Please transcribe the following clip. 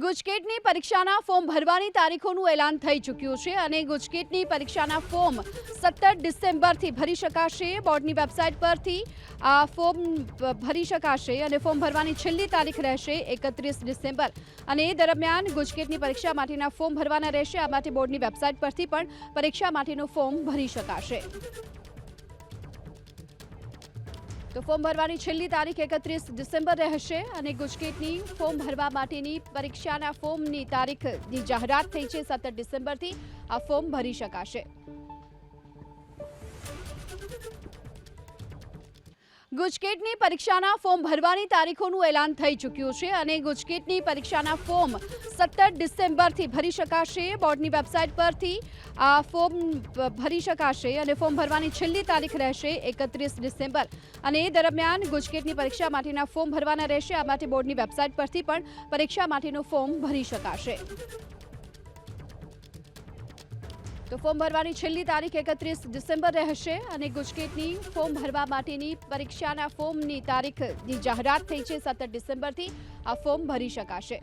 ગુજકેટની પરીક્ષાના ફોર્મ ભરવાની તારીખોનું એલાન થઈ ચૂક્યું છે અને ગુજકેટની પરીક્ષાના ફોર્મ 17 ડિસેમ્બરથી ભરી શકાશે। બોર્ડની વેબસાઇટ પરથી આ ફોર્મ ભરી શકાશે અને ફોર્મ ભરવાની છેલ્લી તારીખ રહેશે 31 ડિસેમ્બર અને એ દરમિયાન ગુજકેટની પરીક્ષા માટેના ફોર્મ ભરવાના રહેશે। આ માટે બોર્ડની વેબસાઇટ પરથી પણ પરીક્ષા માટેનું ફોર્મ ભરી શકાશે। તો ફોર્મ ભરવાની છેલ્લી તારીખ 31 ડિસેમ્બર રહેશે અને ગુજકેટની ફોર્મ ભરવા માટેની પરીક્ષાના ફોર્મની તારીખની જાહેરાત થઈ છે। 17 ડિસેમ્બરથી આ ફોર્મ ભરી શકાશે। ગુજકેટની પરીક્ષાના ફોર્મ ભરવાની તારીખોનું એલાન થઈ ચૂક્યું છે અને ગુજકેટની પરીક્ષાના ફોર્મ 17 ડિસેમ્બરથી ભરી શકાશે। બોર્ડની વેબસાઇટ પરથી આ ફોર્મ ભરી શકાશે અને ફોર્મ ભરવાની છેલ્લી તારીખ રહેશે 31 ડિસેમ્બર અને એ દરમિયાન ગુજકેટની પરીક્ષા માટેના ફોર્મ ભરવાના રહેશે। આ માટે બોર્ડની વેબસાઇટ પરથી પણ પરીક્ષા માટેનું ફોર્મ ભરી શકાશે। તો ફોર્મ ભરવાની છેલ્લી તારીખ 31 ડિસેમ્બર રહેશે અને ગુજકેટની ફોર્મ ભરવા માટેની પરીક્ષાના ફોર્મની તારીખની જાહેરાત થઈ છે। 17 ડિસેમ્બરથી આ ફોર્મ ભરી શકાશે।